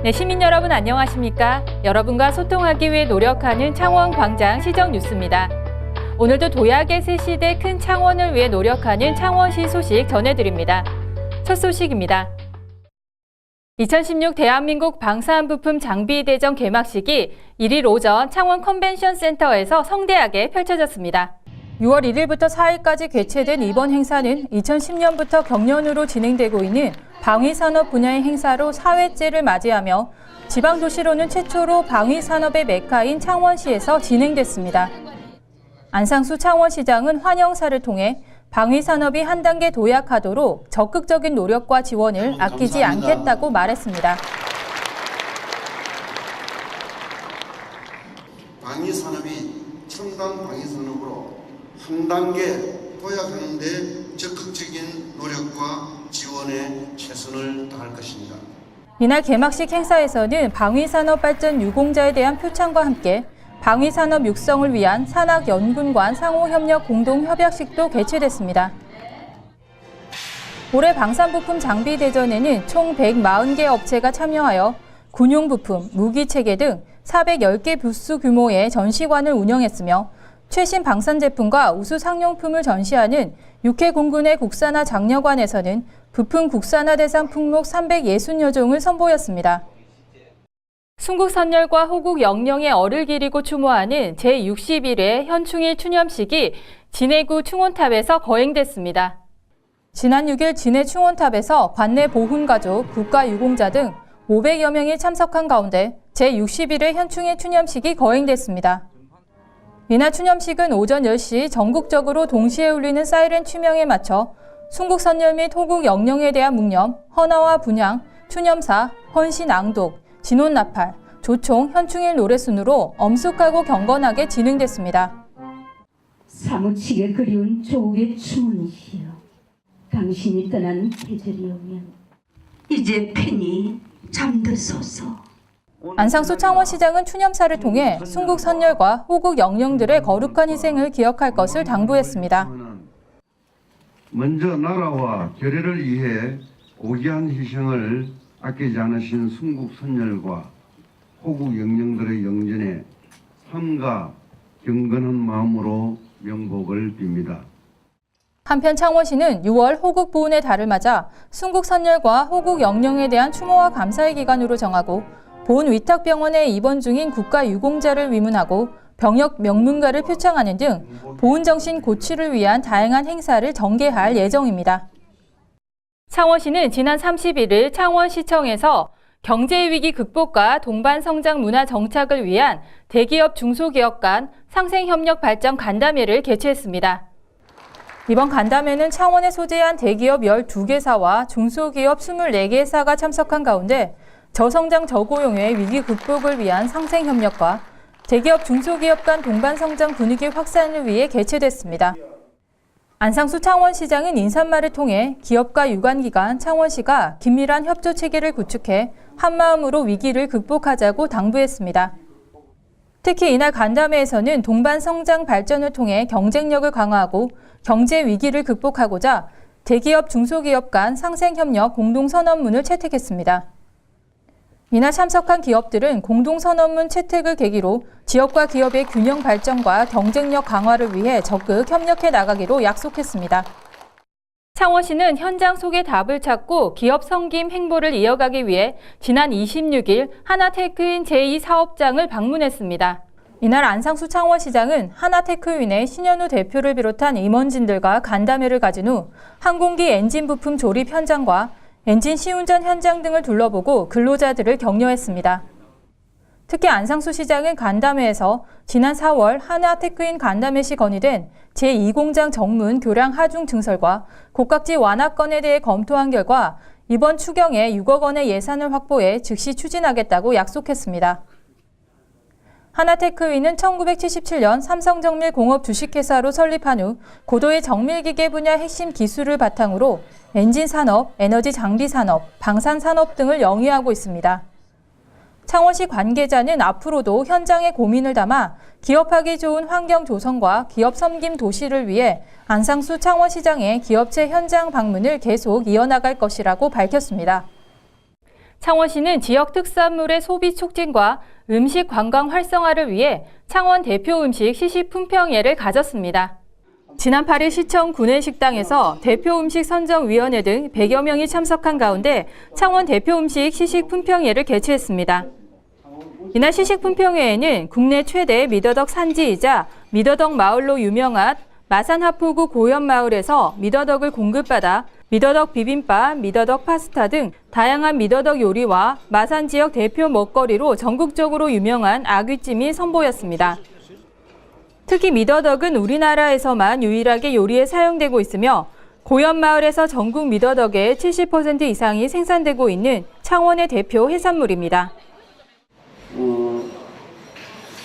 네, 시민 여러분 안녕하십니까? 여러분과 소통하기 위해 노력하는 창원광장 시정뉴스입니다. 오늘도 도약의 새 시대 큰 창원을 위해 노력하는 창원시 소식 전해드립니다. 첫 소식입니다. 2016 대한민국 방사안부품 장비대전 개막식이 1일 오전 창원 컨벤션센터에서 성대하게 펼쳐졌습니다. 6월 1일부터 4일까지 개최된 이번 행사는 2010년부터 경연으로 진행되고 있는 방위산업 분야의 행사로 4회째를 맞이하며 지방도시로는 최초로 방위산업의 메카인 창원시에서 진행됐습니다. 안상수 창원시장은 환영사를 통해 방위산업이 한 단계 도약하도록 적극적인 노력과 지원을 아끼지 않겠다고 말했습니다. 방위산업이 첨단 방위산업으로 한 단계 도약하는 데 적극적인 노력과 지원에 최선을 다할 것입니다. 이날 개막식 행사에서는 방위산업 발전 유공자에 대한 표창과 함께 방위산업 육성을 위한 산학연구관 상호협력 공동협약식도 개최됐습니다. 올해 방산부품 장비대전에는 총 140개 업체가 참여하여 군용부품, 무기체계 등 410개 부스 규모의 전시관을 운영했으며 최신 방산 제품과 우수 상용품을 전시하는 육해공군의 국산화 장려관에서는 부품 국산화 대상 품목 360여 종을 선보였습니다. 순국선열과 호국 영령의 얼을 기리고 추모하는 제61회 현충일 추념식이 진해구 충원탑에서 거행됐습니다. 지난 6일 진해 충원탑에서 관내 보훈가족, 국가유공자 등 500여 명이 참석한 가운데 제61회 현충일 추념식이 거행됐습니다. 이날 추념식은 오전 10시 전국적으로 동시에 울리는 사이렌 추명에 맞춰 순국선열 및 호국 영령에 대한 묵념, 헌화와 분향, 추념사, 헌신 앙독, 진혼나팔, 조총, 현충일 노래 순으로 엄숙하고 경건하게 진행됐습니다. 사무치게 그리운 조국의 추문이시여, 당신이 떠난 계절이 오면 이제 편히 잠들소서. 안상수 창원시장은 추념사를 통해 순국선열과 호국 영령들의 거룩한 희생을 기억할 것을 당부했습니다. 먼저 나라와 결의를 위해 고귀한 희생을 아끼지 않으신 순국선열과 호국 영령들의 영전에 삼가 경건한 마음으로 명복을 빕니다. 한편 창원시는 6월 호국 보훈의 달을 맞아 순국선열과 호국 영령에 대한 추모와 감사의 기간으로 정하고 보훈 위탁병원에 입원 중인 국가유공자를 위문하고 병역 명문가를 표창하는 등 보훈정신 고취를 위한 다양한 행사를 전개할 예정입니다. 창원시는 지난 31일 창원시청에서 경제위기 극복과 동반성장 문화 정착을 위한 대기업 중소기업 간 상생협력 발전 간담회를 개최했습니다. 이번 간담회는 창원에 소재한 대기업 12개사와 중소기업 24개사가 참석한 가운데 저성장 저고용의 위기 극복을 위한 상생협력과 대기업 중소기업 간 동반성장 분위기 확산을 위해 개최됐습니다. 안상수 창원시장은 인사말을 통해 기업과 유관기관, 창원시가 긴밀한 협조 체계를 구축해 한마음으로 위기를 극복하자고 당부했습니다. 특히 이날 간담회에서는 동반성장 발전을 통해 경쟁력을 강화하고 경제 위기를 극복하고자 대기업 중소기업 간 상생협력 공동선언문을 채택했습니다. 이날 참석한 기업들은 공동선언문 채택을 계기로 지역과 기업의 균형 발전과 경쟁력 강화를 위해 적극 협력해 나가기로 약속했습니다. 창원시는 현장 속의 답을 찾고 기업 성김 행보를 이어가기 위해 지난 26일 하나테크인 제2사업장을 방문했습니다. 이날 안상수 창원시장은 하나테크인의 신현우 대표를 비롯한 임원진들과 간담회를 가진 후 항공기 엔진 부품 조립 현장과 엔진 시운전 현장 등을 둘러보고 근로자들을 격려했습니다. 특히 안상수 시장은 간담회에서 지난 4월 하나테크인 간담회 시 건의된 제2공장 정문 교량 하중 증설과 곡각지 완화 건에 대해 검토한 결과 이번 추경에 6억 원의 예산을 확보해 즉시 추진하겠다고 약속했습니다. 하나테크인은 1977년 삼성정밀 공업 주식회사로 설립한 후 고도의 정밀기계 분야 핵심 기술을 바탕으로 엔진 산업, 에너지 장비 산업, 방산 산업 등을 영위하고 있습니다. 창원시 관계자는 앞으로도 현장의 고민을 담아 기업하기 좋은 환경 조성과 기업 섬김 도시를 위해 안상수 창원시장의 기업체 현장 방문을 계속 이어나갈 것이라고 밝혔습니다. 창원시는 지역 특산물의 소비 촉진과 음식 관광 활성화를 위해 창원 대표 음식 시식 품평회를 가졌습니다. 지난 8일 시청 구내식당에서 대표 음식 선정위원회 등 100여 명이 참석한 가운데 창원 대표 음식 시식 품평회를 개최했습니다. 이날 시식 품평회에는 국내 최대 미더덕 산지이자 미더덕 마을로 유명한 마산 하포구 고현마을에서 미더덕을 공급받아 미더덕 비빔밥, 미더덕 파스타 등 다양한 미더덕 요리와 마산 지역 대표 먹거리로 전국적으로 유명한 아귀찜이 선보였습니다. 특히 미더덕은 우리나라에서만 유일하게 요리에 사용되고 있으며 고현마을에서 전국 미더덕의 70% 이상이 생산되고 있는 창원의 대표 해산물입니다.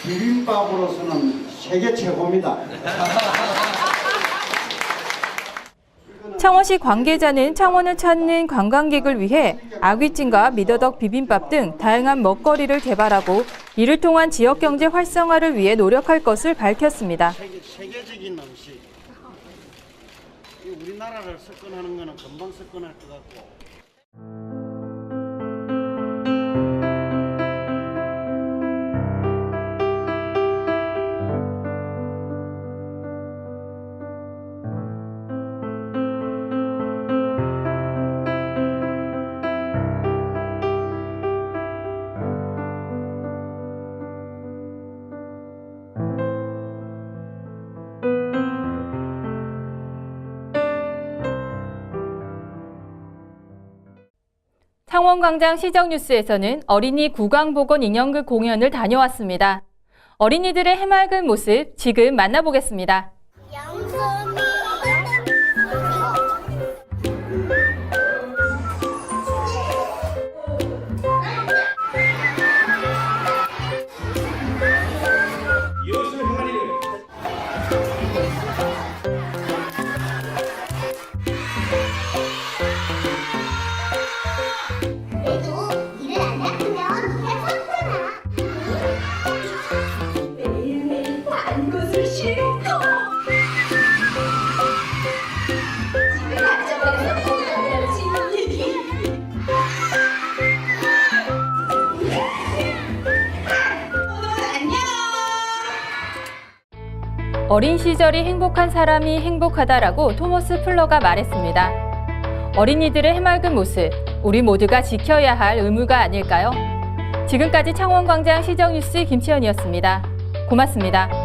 비빔밥으로서는 세계 최고입니다. 창원시 관계자는 창원을 찾는 관광객을 위해 아귀찜과 미더덕 비빔밥 등 다양한 먹거리를 개발하고 이를 통한 지역경제 활성화를 위해 노력할 것을 밝혔습니다. 세계적인 음식. 우리나라를 석권하는 거는 금방 석권할 것 같고. 창원광장 시정뉴스에서는 어린이 구강보건 인형극 공연을 다녀왔습니다. 어린이들의 해맑은 모습 지금 만나보겠습니다. 양손이 그래도 일을 안 닦으면 해봤잖아. 매일매일 단 것을 싫고 집에 가져가서 먹어야지. 안녕. 어린 시절이 행복한 사람이 행복하다라고 토머스 플러가 말했습니다. 어린이들의 해맑은 모습, 우리 모두가 지켜야 할 의무가 아닐까요? 지금까지 창원광장 시정뉴스 김치현이었습니다. 고맙습니다.